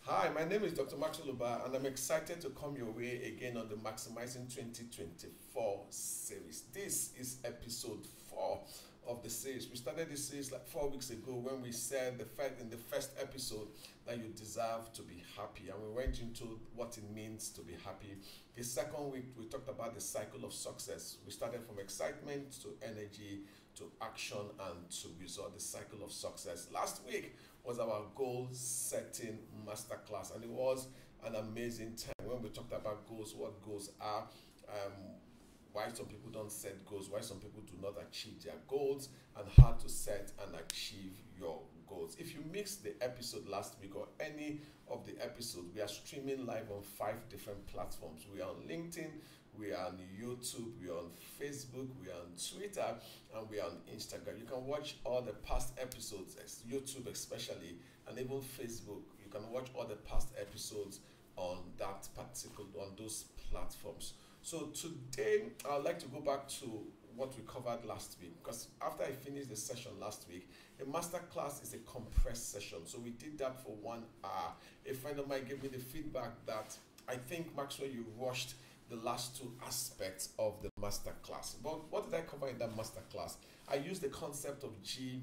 Hi, my name is Dr. Maxwell Ubah, and I'm excited to come your way again on the Maximizing 2024 series. This is episode 4 of the series. We started this series like 4 weeks ago when we said in the first episode that you deserve to be happy, and we went into what it means to be happy. The second week, we talked about the cycle of success. We started from excitement to energy to action and to result, the cycle of success. Last week was our goal setting masterclass, and it was an amazing time when we talked about goals, what goals are, why some people don't set goals, why some people do not achieve their goals, and how to set and achieve your goals. If you missed the episode last week or any of the episodes, we are streaming live on 5 different platforms. We are on LinkedIn, we are on YouTube, we are on Facebook, we are on Twitter, and we are on Instagram. You can watch all the past episodes, YouTube especially, and even Facebook. You can watch all the past episodes on those platforms. So today, I'd like to go back to what we covered last week, because after I finished the session last week, a masterclass is a compressed session. So we did that for 1 hour. A friend of mine gave me the feedback that I think, Maxwell, you rushed the last 2 aspects of the masterclass. But what did I cover in that masterclass? I used the concept of GSM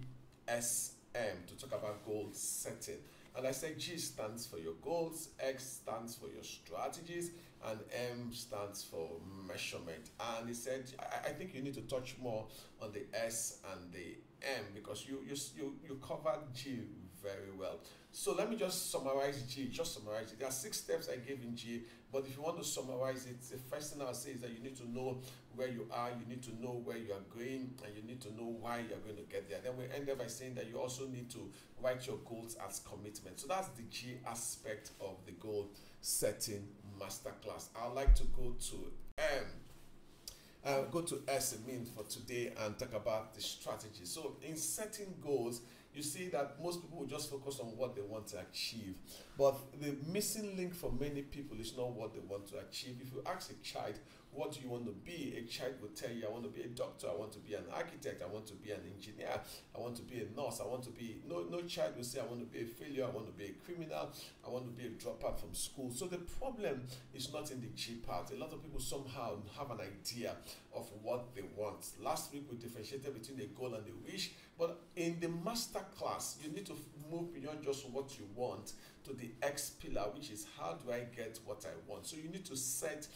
to talk about goal setting. And I said G stands for your goals, X stands for your strategies, and M stands for measurement. And he said, I think you need to touch more on the S and the M, because you covered G very well. So let me just summarize G. There are 6 steps I gave in G, but if you want to summarize it, the first thing I'll say is that you need to know where you are, you need to know where you are going, and you need to know why you're going to get there. Then we end up by saying that you also need to write your goals as commitment. So that's the G aspect of the goal setting masterclass. I'd like to go to M. Go to S, I mean, for today, and talk about the strategy. So in setting goals, you see that most people will just focus on what they want to achieve. But the missing link for many people is not what they want to achieve. If you ask a child, what do you want to be? A child will tell you, I want to be a doctor, I want to be an architect, I want to be an engineer, I want to be a nurse, I want to be... No child will say, I want to be a failure, I want to be a criminal, I want to be a dropout from school. So the problem is not in the G part. A lot of people somehow have an idea of what they want. Last week we differentiated between the goal and the wish, but in the master class, you need to move beyond just what you want to the X pillar, which is how do I get what I want. So you need to set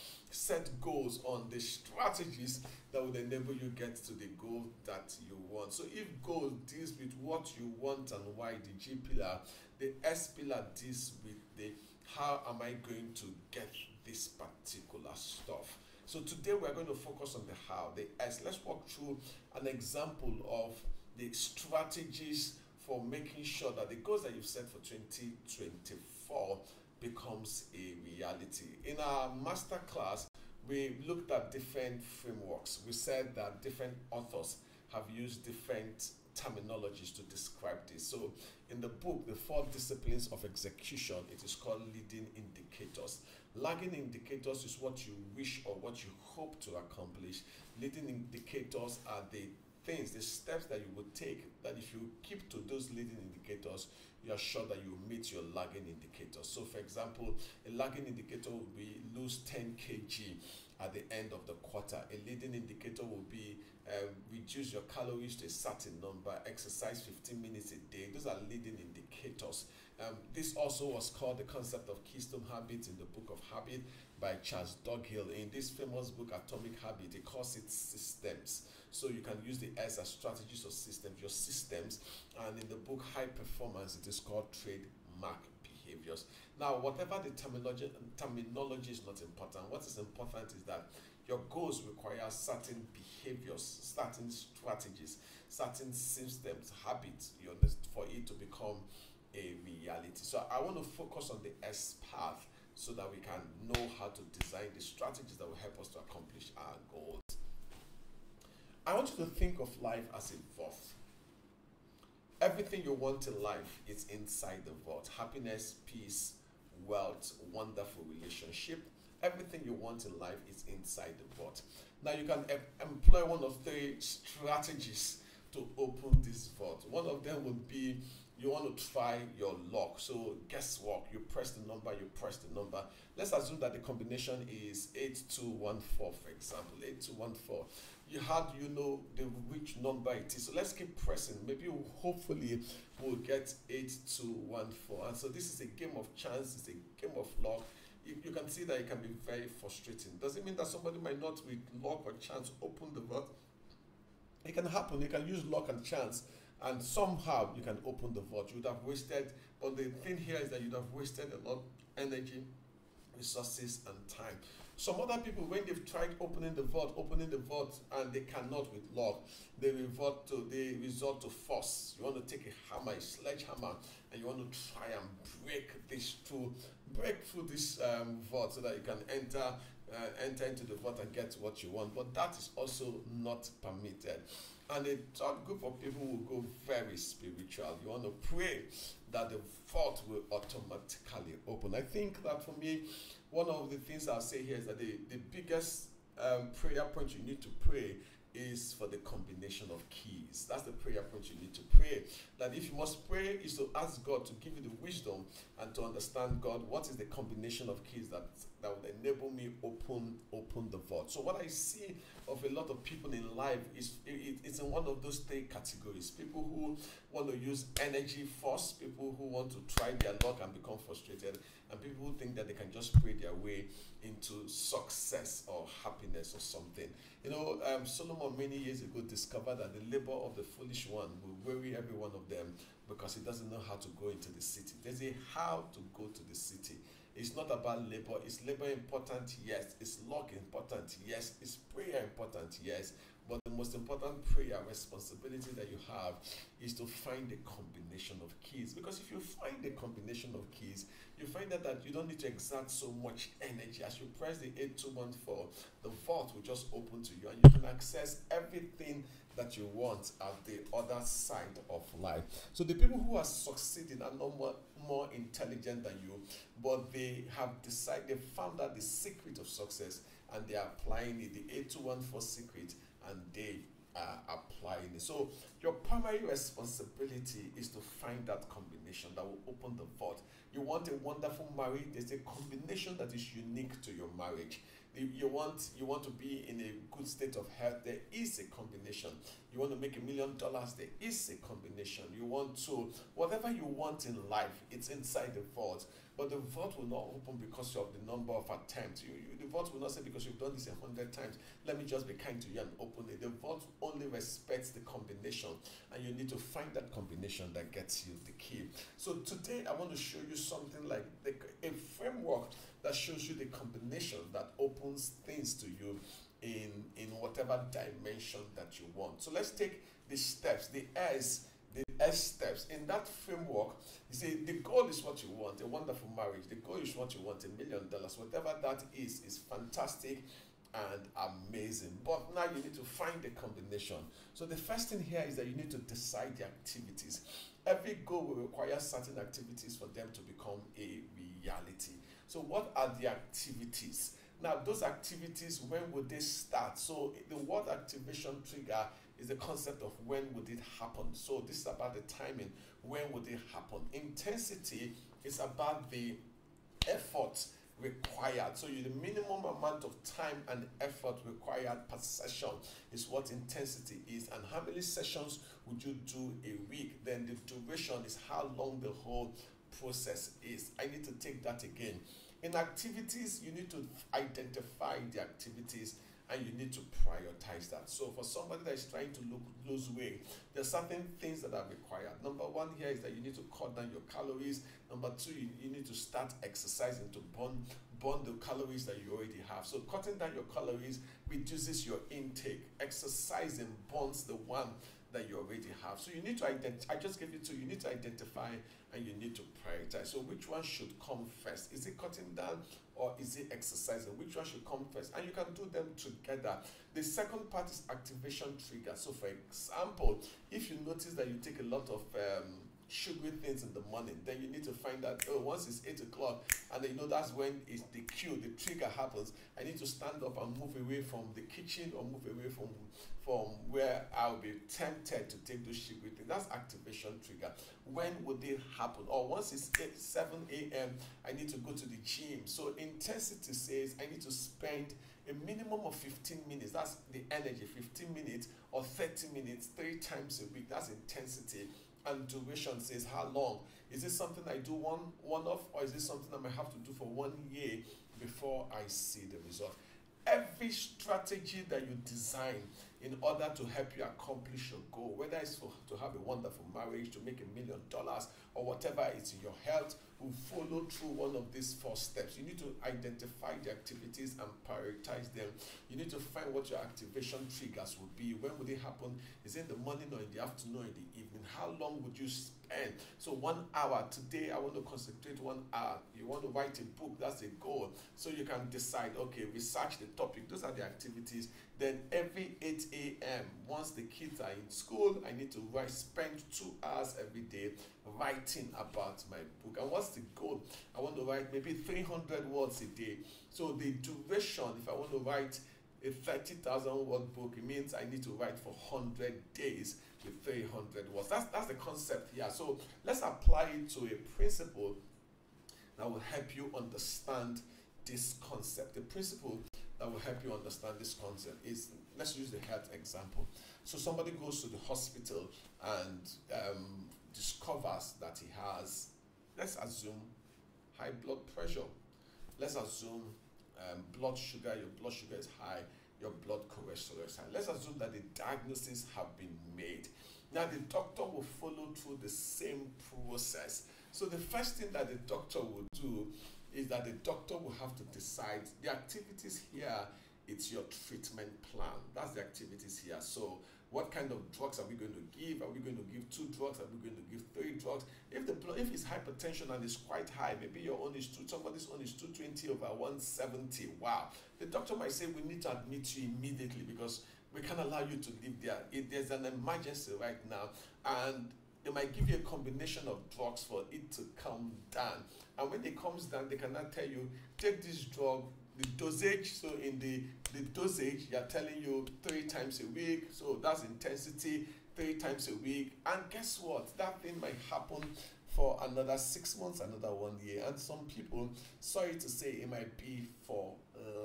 goals on the strategies that would enable you get to the goal that you want. So if goal deals with what you want and why, the G pillar, the S pillar deals with the how am I going to get this particular stuff. So today we're going to focus on the how, the S. Let's walk through an example of the strategies for making sure that the goals that you've set for 2024 becomes a reality. In our masterclass, we looked at different frameworks. We said that different authors have used different terminologies to describe this. So in the book, The 4 Disciplines of Execution, it is called leading indicators. Lagging indicators is what you wish or what you hope to accomplish. Leading indicators are the steps that you would take, that if you keep to those leading indicators, you are sure that you meet your lagging indicators. So for example, a lagging indicator would be lose 10 kg at the end of the quarter. A leading indicator will be reduce your calories to a certain number, exercise 15 minutes a day. Those are leading indicators. This also was called the concept of keystone habits in the book of Habit by Charles Duhigg. In this famous book, Atomic Habit, it calls it systems. So you can use the S as strategies or systems, your systems. And in the book High Performance, it is called trademark behaviors. Now, whatever the terminology is not important. What is important is that your goals require certain behaviors, certain strategies, certain systems, habits, for it to become a reality. So I want to focus on the S path so that we can know how to design the strategies that will help us to accomplish our goals. I want you to think of life as a vault. Everything you want in life is inside the vault. Happiness, peace, wealth, wonderful relationship. Everything you want in life is inside the vault. Now you can employ one of 3 strategies to open this vault. One of them would be you want to try your luck. So guess what? You press the number, you press the number. Let's assume that the combination is 8214, for example, 8214. You had, the which number it is. So let's keep pressing. Maybe hopefully we'll get 8214. And so this is a game of chance, it's a game of luck. You can see that it can be very frustrating. Does it mean that somebody might not, with luck or chance, open the vault? It can happen. You can use luck and chance, and somehow you can open the vault. You would have wasted, but the thing here is that you'd have wasted a lot of energy, resources, and time. Some other people, when they've tried opening the vault, and they cannot with luck, they resort to force. You want to take a hammer, a sledgehammer, and you want to try and break through this vault, so that you can enter into the vault and get what you want. But that is also not permitted. And a third group of people will go very spiritual. You want to pray that the vault will automatically open. I think that for me, one of the things I'll say here is that the biggest prayer point you need to pray is for the combination of keys. That's the prayer point you need to pray. That if you must pray, is to ask God to give you the wisdom and to understand, God, what is the combination of keys that would enable me open the vault. So what I see of a lot of people in life is it's in one of those three categories. People who want to use energy first, people who want to try their luck and become frustrated, and people who think that they can just pray their way into success or happiness or something. Solomon many years ago discovered that the labor of the foolish one will weary every one of them because he doesn't know how to go into the city. There's a how to go to the city. It's not about labor. Is labor important? Yes. Is luck important? Yes. Is prayer important? Yes. But the most important prayer responsibility that you have is to find a combination of keys. Because if you find a combination of keys, you find that you don't need to exert so much energy. As you press the 8214, the vault will just open to you, and you can access everything that you want at the other side of life. So the people who are succeeding are no more intelligent than you, but they have decided, they found out the secret of success, and they are applying it, the 8214 secret, and they are applying it. So your primary responsibility is to find that combination that will open the vault. You want a wonderful marriage, there's a combination that is unique to your marriage. You want to be in a good state of health, there is a combination. You want to make $1 million, there is a combination. You want to, whatever you want in life, it's inside the vault. But the vault will not open because of the number of attempts. The vault will not say, because you've done this 100 times, let me just be kind to you and open it. The vault only respects the combination, and you need to find that combination that gets you the key. So today I want to show you something like a framework that shows you the combination that opens things to you in whatever dimension that you want. So let's take the steps, the S steps. In that framework, you see, the goal is what you want, a wonderful marriage. The goal is what you want, $1 million. Whatever that is fantastic and amazing. But now you need to find the combination. So the first thing here is that you need to decide the activities. Every goal will require certain activities for them to become a reality. So what are the activities? Now, those activities, when would they start? So the word activation trigger is the concept of when would it happen. So this is about the timing. When would it happen? Intensity is about the effort required. So the minimum amount of time and effort required per session is what intensity is. And how many sessions would you do a week? Then the duration is how long the whole process is. I need to take that again. In activities, you need to identify the activities and you need to prioritize that. So for somebody that is trying to lose weight, there's certain things that are required. Number one here is that you need to cut down your calories. Number two, you need to start exercising to burn the calories that you already have. So cutting down your calories reduces your intake. Exercising burns the one that you already have. So you need to identify. I just gave you two. You need to identify and you need to prioritize. So which one should come first? Is it cutting down or is it exercising? Which one should come first? And you can do them together. The second part is activation trigger. So for example, if you notice that you take a lot of sugary things in the morning, then you need to find out, oh, once it's 8 o'clock, and then that's when it's the cue, the trigger happens. I need to stand up and move away from the kitchen, or move away from where I'll be tempted to take those sugary things. That's activation trigger. When would it happen? Or once it's 7 a.m., I need to go to the gym. So intensity says I need to spend a minimum of 15 minutes. That's the energy, 15 minutes or 30 minutes, 3 times a week. That's intensity. And duration says how long. Is this something I do one-off, or is this something I might have to do for 1 year before I see the result? Every strategy that you design in order to help you accomplish your goal, whether it's to have a wonderful marriage, to make $1 million, or whatever it's in your health, will follow through one of these 4 steps. You need to identify the activities and prioritize them. You need to find what your activation triggers will be. When would it happen? Is it in the morning or in the afternoon or in the evening? How long would you spend? So 1 hour. Today I want to concentrate 1 hour. You want to write a book. That's a goal. So you can decide, okay, research the topic. Those are the activities. Then every 8 a.m., once the kids are in school, I need to spend 2 hours every day writing about my book. And what's the goal? I want to write maybe 300 words a day. So the duration, if I want to write a 30,000 word book, it means I need to write for 100 days with 300 words. That's the concept here. So let's apply it to a principle that will help you understand this concept. The principle that will help you understand this concept is, let's use the health example. So somebody goes to the hospital and discovers that he has, let's assume, high blood pressure. Let's assume blood sugar, your blood sugar is high, your blood cholesterol is high. Let's assume that the diagnoses have been made. Now the doctor will follow through the same process. So the first thing that the doctor will do is that the doctor will have to decide the activities here. It's your treatment plan. That's the activities here. So what kind of drugs are we going to give? Are we going to give 2 drugs? Are we going to give 3 drugs? If it's hypertension and it's quite high, maybe your own is somebody's own is 220 over 170. Wow. The doctor might say, we need to admit you immediately because we can't allow you to live there. There's an emergency right now, and they might give you a combination of drugs for it to come down. And when it comes down, they cannot tell you, take this drug, the dosage. So in the dosage, they are telling you 3 times a week. So that's intensity, 3 times a week. And guess what? That thing might happen for another 6 months, another 1 year. And some people, sorry to say, it might be for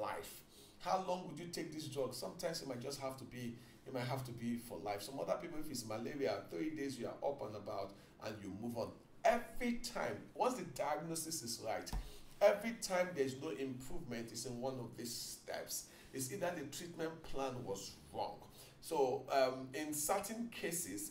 life. How long would you take this drug? Sometimes it might just have to be, it might have to be for life. Some other people, if it's malaria, 3 days you are up and about and you move on. Every time, once the diagnosis is right, every time there's no improvement, it's in one of these steps. It's either the treatment plan was wrong. So in certain cases,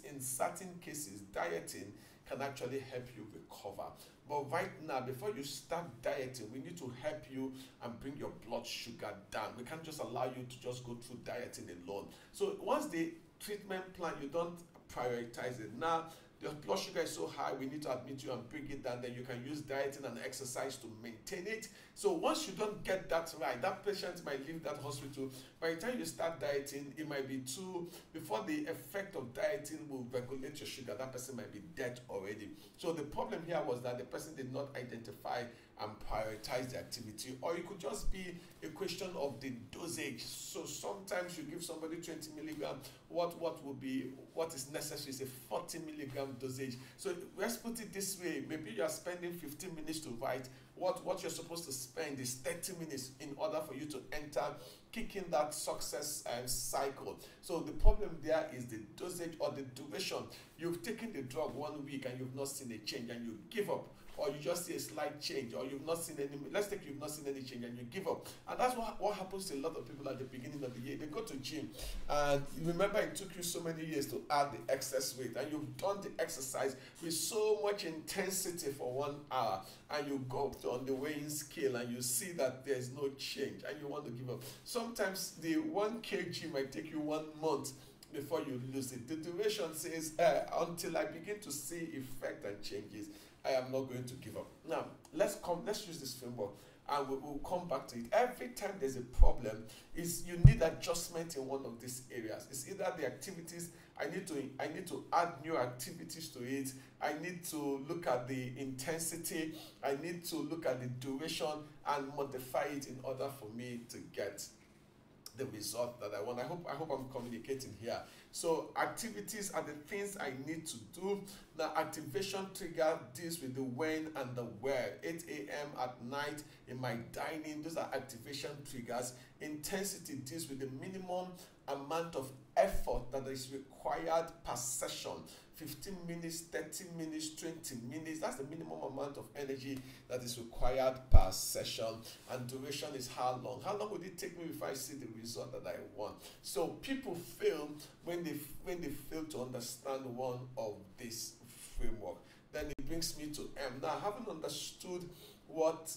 dieting can actually help you recover. But right now, before you start dieting, we need to help you and bring your blood sugar down. We can't just allow you to just go through dieting alone. So once the treatment plan, you don't prioritize it. Now, your blood sugar is so high, we need to admit you and bring it down. Then you can use dieting and exercise to maintain it. So once you don't get that right, that patient might leave that hospital. By the time you start dieting, it might be before the effect of dieting will regulate your sugar, that person might be dead already. So the problem here was that the person did not identify and prioritize the activity, or it could just be a question of the dosage. So sometimes you give somebody 20 milligrams, what is necessary is a 40 milligram dosage. So let's put it this way, maybe you are spending 15 minutes to write, what you're supposed to spend is 30 minutes in order for you to kick in that success cycle. So the problem there is the dosage or the duration. You've taken the drug 1 week and you've not seen a change and you give up, or you just see a slight change, or you've not seen any, you've not seen any change and you give up. And that's what happens to a lot of people at the beginning of the year. They go to gym and remember it took you so many years to add the excess weight, and you've done the exercise with so much intensity for 1 hour, and you go up on the weighing scale and you see that there's no change and you want to give up. Sometimes the 1 kg might take you 1 month before you lose it. The duration says, until I begin to see effect and changes, I am not going to give up. Now, let's use this framework and we'll come back to it. Every time there's a problem, is you need adjustment in one of these areas. It's either the activities, I need to add new activities to it. I need to look at the intensity. I need to look at the duration and modify it in order for me to get the result that I want. I hope I'm communicating here. So activities are the things I need to do. Now activation trigger deals with the when and the where. 8 a.m. at night in my dining, those are activation triggers. Intensity deals with the minimum amount of effort that is required per session. 15 minutes, 30 minutes, 20 minutes. That's the minimum amount of energy that is required per session. And duration is how long. How long would it take me before I see the result that I want? So people fail when they fail to understand one of this framework. Then it brings me to M. Now, having understood what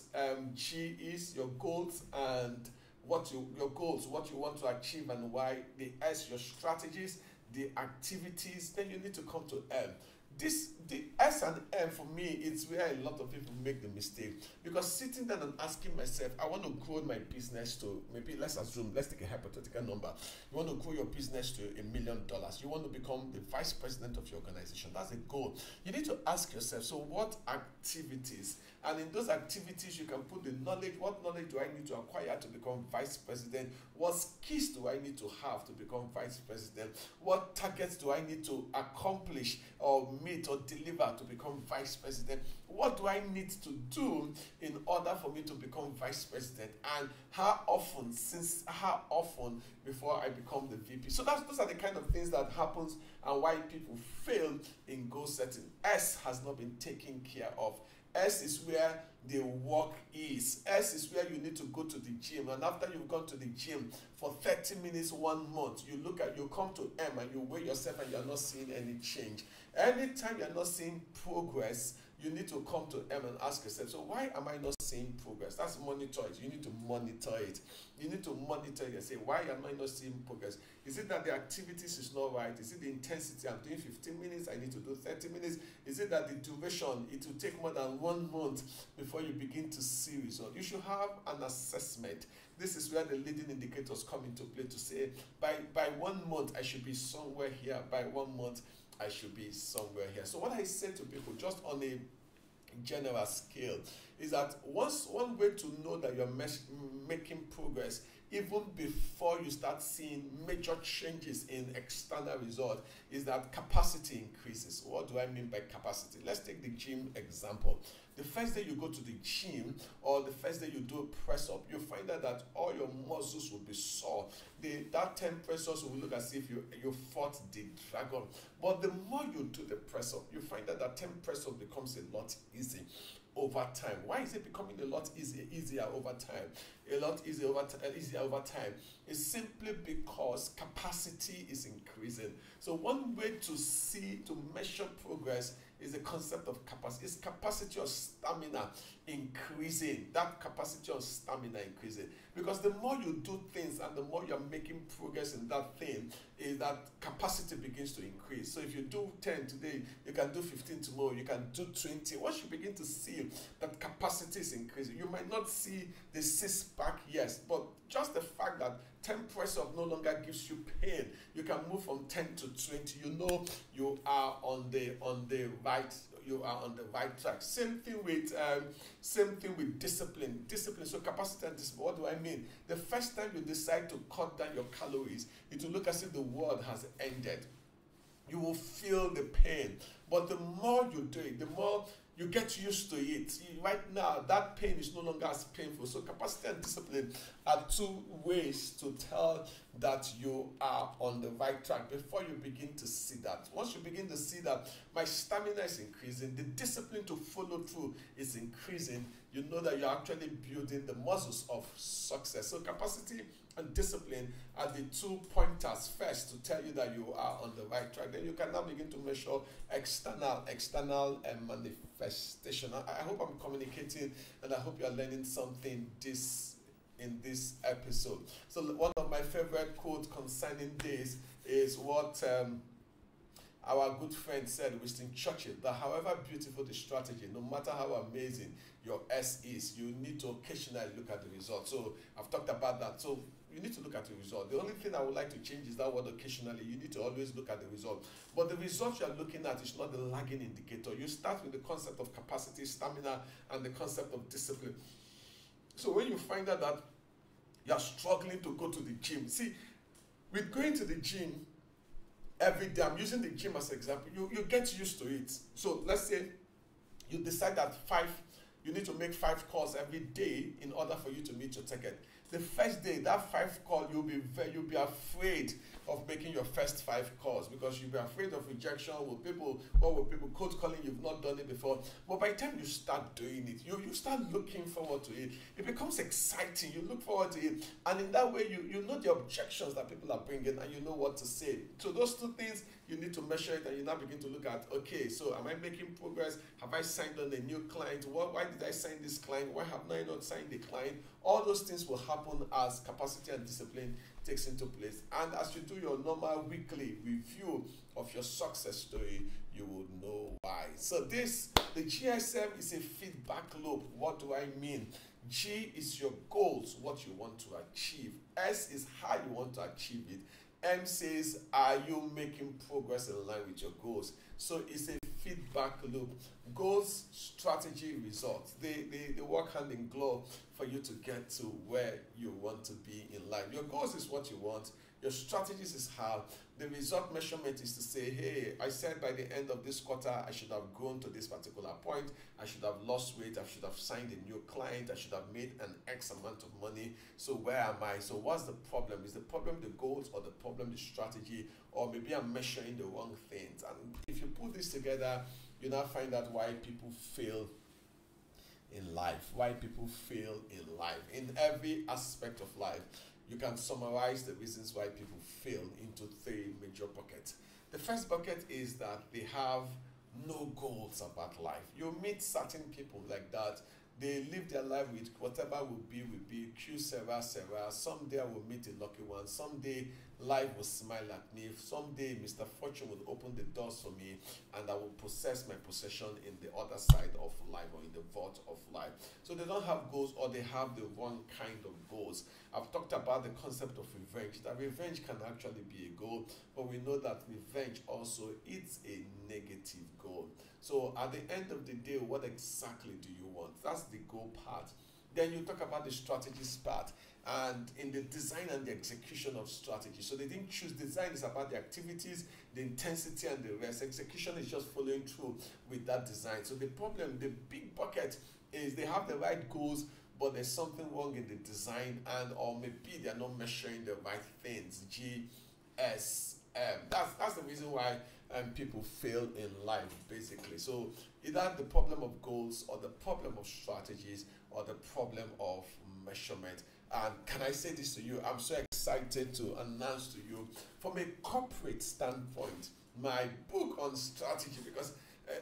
G is, your goals, and what you want to achieve, and why, the S, your strategies, the activities, then you need to come to M. The S and M for me, it's where a lot of people make the mistake, because sitting down and asking myself, I want to grow my business to, maybe let's take a hypothetical number. You want to grow your business to $1 million. You want to become the vice president of your organization. That's a goal. You need to ask yourself, so what activities? And in those activities, you can put the knowledge. What knowledge do I need to acquire to become vice president? What skills do I need to have to become vice president? What targets do I need to accomplish or meet or deliver to become vice president? What do I need to do in order for me to become vice president? And how often before I become the VP? So those are the kind of things that happens and why people fail in goal setting. S has not been taken care of. S is where the work is. S is where you need to go to the gym, and after you've gone to the gym for 30 minutes, 1 month, you come to M and you weigh yourself and you're not seeing any change. Anytime you're not seeing progress, you need to come to M and ask yourself, so why am I not seeing progress? That's monitor it. You need to monitor it. You need to monitor it and say, why am I not seeing progress? Is it that the activities is not right? Is it the intensity? I'm doing 15 minutes, I need to do 30 minutes. Is it that the duration, it will take more than 1 month before you begin to see results? You should have an assessment. This is where the leading indicators come into play to say, by 1 month, I should be somewhere here. By 1 month, I should be somewhere here. So what I say to people, just on a general scale, is that one way to know that you're making progress, even before you start seeing major changes in external results, is that capacity increases. What do I mean by capacity? Let's take the gym example. The first day you go to the gym, or the first day you do a press up, you find out that all your muscles will be sore. That 10 press ups will look as if you fought the dragon. But the more you do the press up, you find out that 10 press up becomes a lot easier over time. Why is it becoming a lot easier over time? A lot easier over time. It's simply because capacity is increasing. So one way to measure progress is the concept of capacity. It's capacity of stamina increasing. That capacity of stamina increasing. Because the more you do things and the more you're making progress in that thing, is that capacity begins to increase. So if you do 10 today, you can do 15 tomorrow, you can do 20. Once you begin to see that capacity is increasing, you might not see the six-pack, yes, but just the fact that 10 press up no longer gives you pain. You can move from 10 to 20. You know you are on the right track. Same thing with discipline. So capacity and discipline. What do I mean? The first time you decide to cut down your calories, it will look as if the world has ended. You will feel the pain. But the more you do it, the more you get used to it. Right now, that pain is no longer as painful. So capacity and discipline are two ways to tell that you are on the right track before you begin to see that. Once you begin to see that my stamina is increasing, the discipline to follow through is increasing, you know that you're actually building the muscles of success. So capacity and discipline are the 2 pointers first to tell you that you are on the right track. Then you can now begin to measure external manifestation. I hope I'm communicating, and I hope you're learning something in this episode. So one of my favorite quotes concerning this is what Our good friend said, Winston Churchill, that however beautiful the strategy, no matter how amazing your S is, you need to occasionally look at the result. So I've talked about that. So you need to look at the result. The only thing I would like to change is that word occasionally. You need to always look at the result. But the result you are looking at is not the lagging indicator. You start with the concept of capacity, stamina, and the concept of discipline. So when you find out that you are struggling to go to the gym, see, with going to the gym every day, I'm using the gym as an example, you get used to it. So let's say you decide that you need to make 5 calls every day in order for you to meet your target. The first day, that 5 call, you'll be afraid of making your first 5 calls because you'll be afraid of rejection. What will people cold calling? You've not done it before. But by the time you start doing it, you start looking forward to it. It becomes exciting. You look forward to it, and in that way, you know the objections that people are bringing, and you know what to say. So those 2 things, you need to measure it, and you now begin to look at, okay, so am I making progress? Have I signed on a new client? Why did I sign this client? Why have I not signed the client? All those things will happen as capacity and discipline takes into place. And as you do your normal weekly review of your success story, you will know why. So the GSM is a feedback loop. What do I mean? G is your goals, what you want to achieve. S is how you want to achieve it. M says, are you making progress in line with your goals? So it's a feedback loop. Goals, strategy, results. They work hand in glove for you to get to where you want to be in life. Your goals is what you want. Your strategies is how. The result measurement is to say, hey, I said by the end of this quarter, I should have grown to this particular point. I should have lost weight. I should have signed a new client. I should have made an X amount of money. So where am I? So what's the problem? Is the problem the goals or the problem the strategy? Or maybe I'm measuring the wrong things. And if you put this together, you now find out why people fail in life. Why people fail in life. In every aspect of life. You can summarize the reasons why people fail into 3 major buckets. The first bucket is that they have no goals about life. You meet certain people like that. They live their life with whatever will be, Q Sarah. Someday I will meet a lucky one. Someday life will smile at me. Someday Mr. Fortune will open the doors for me and I will possess my possession in the other side of life or in the vault of life. So they don't have goals, or they have the wrong kind of goals. I've talked about the concept of revenge. That revenge can actually be a goal, but we know that revenge also is a negative goal. So at the end of the day, what exactly do you want? That's the goal part. Then you talk about the strategies part, and in the design and the execution of strategy. So they didn't choose design, is about the activities, the intensity, and the rest. Execution is just following through with that design. So the problem, the big bucket, is they have the right goals, but there's something wrong in the design, and or maybe they're not measuring the right things. G, S, M. That's the reason why people fail in life, basically. So either the problem of goals, or the problem of strategies, or the problem of measurement. And can I say this to you? I'm so excited to announce to you, from a corporate standpoint, my book on strategy, because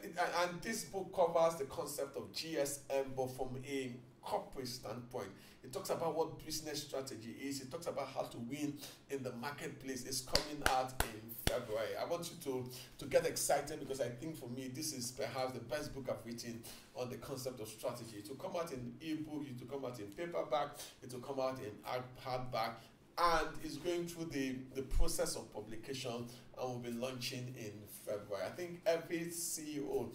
and this book covers the concept of GSM, but from a corporate standpoint. It talks about what business strategy is. It talks about how to win in the marketplace. It's coming out in February. I want you to get excited, because I think for me, this is perhaps the best book I've written on the concept of strategy. It will come out in ebook, it will come out in paperback, it will come out in hardback, and it's going through the process of publication, and will be launching in February. I think every CEO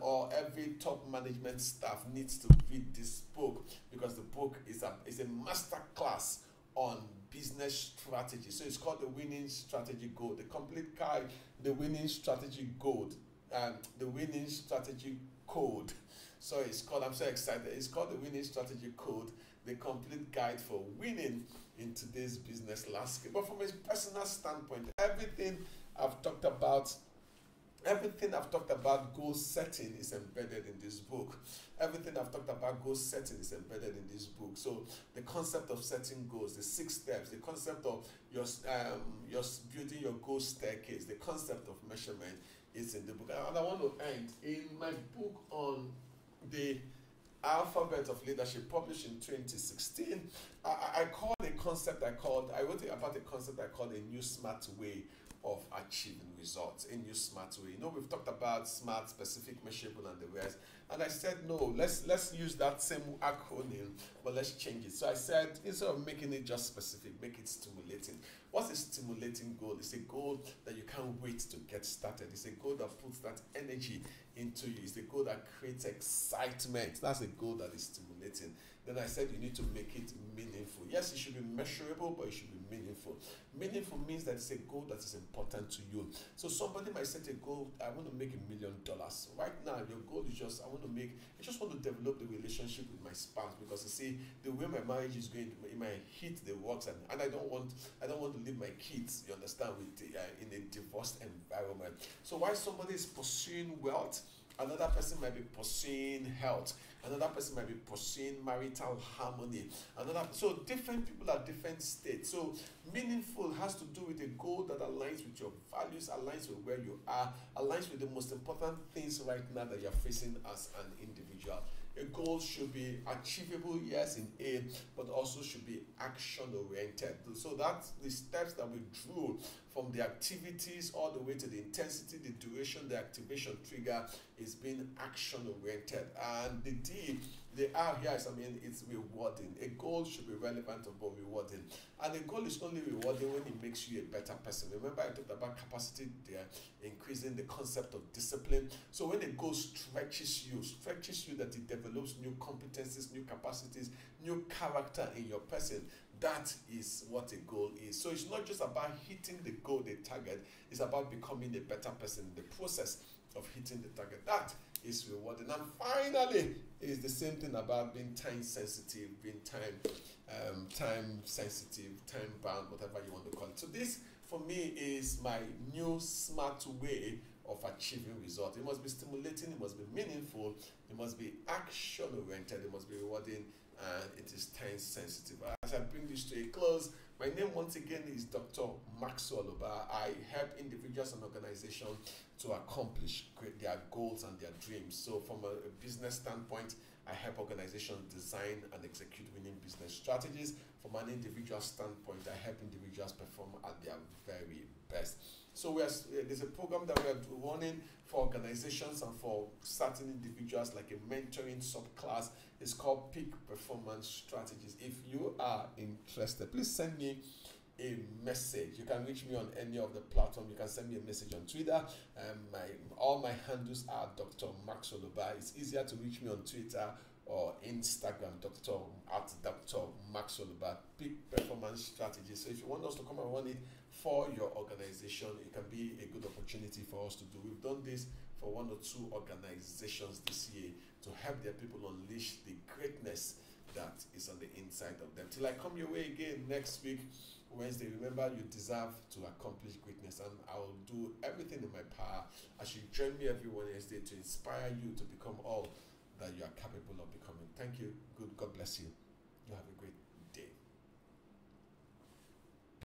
or every top management staff needs to read this book, because the book is a masterclass on business strategy. So it's called the Winning Strategy Code. The complete guide, the Winning Strategy Code, the Winning Strategy Code. So it's called, I'm so excited, it's called the Winning Strategy Code, the complete guide for winning in today's business landscape. But from a personal standpoint, everything I've talked about goal setting is embedded in this book. Everything I've talked about goal setting is embedded in this book. So the concept of setting goals, the 6 steps, the concept of your building your goal staircase, the concept of measurement is in the book. And I want to end in my book on the Alphabet of Leadership, published in 2016. I wrote about a concept I called a new smart way of achieving results in your smart way. We've talked about smart, specific, measurable, and the rest. And I said, no, let's use that same acronym, but let's change it. So I said, instead of making it just specific, make it stimulating. What's a stimulating goal? It's a goal that you can't wait to get started. It's a goal that puts that energy into you. It's a goal that creates excitement. That's a goal that is stimulating. Then I said you need to make it meaningful. Yes, it should be measurable, but it should be meaningful. Meaningful means that it's a goal that is important to you. So somebody might set a goal, I want to make $1 million. Right now, your goal is just, I just want to develop the relationship with my spouse, because you see, the way my marriage is going, it might hit the rocks, and I don't want to leave my kids, you understand, with in a divorced environment. So while somebody is pursuing wealth, another person might be pursuing health. Another person might be pursuing marital harmony. So different people are different states. So meaningful has to do with a goal that aligns with your values, aligns with where you are, aligns with the most important things right now that you're facing as an individual. A goal should be achievable, yes, in A, but also should be action-oriented. So that's the steps that we drew from the activities all the way to the intensity, the duration, the activation trigger is being action-oriented. And the D, the R here is, it's rewarding. A goal should be relevant but rewarding. And a goal is only rewarding when it makes you a better person. Remember, I talked about capacity there, increasing the concept of discipline. So when a goal stretches you that it develops new competencies, new capacities, new character in your person, that is what a goal is. So it's not just about hitting the goal, the target, it's about becoming a better person in the process of hitting the target. That is rewarding. And finally, it is the same thing about being time sensitive, being time sensitive, time bound, whatever you want to call it. So this, for me, is my new smart way of achieving results. It must be stimulating, it must be meaningful, it must be action oriented, it must be rewarding, and it is time sensitive. As I bring this to a close, my name once again is Dr. Maxwell Ubah. I help individuals and organizations to accomplish their goals and their dreams. So from a business standpoint, I help organizations design and execute winning business strategies. From an individual standpoint, I help individuals perform at their very best. So there's a program that we are running for organizations and for certain individuals, like a mentoring subclass. It's called Peak Performance Strategies. If you are interested, please send me a message. You can reach me on any of the platforms. You can send me a message on Twitter. All my handles are Dr. Maxwell Ubah. It's easier to reach me on Twitter or Instagram, Dr. Maxwell Ubah. Peak Performance Strategies. So if you want us to come and run it for your organization, it can be a good opportunity for us to do. We've done this for 1 or 2 organizations this year to help their people unleash the greatness that is on the inside of them. Till I come your way again next week, Wednesday, remember, you deserve to accomplish greatness, and I will do everything in my power as you join me every Wednesday to inspire you to become all that you are capable of becoming. Thank you. God bless you. You have a great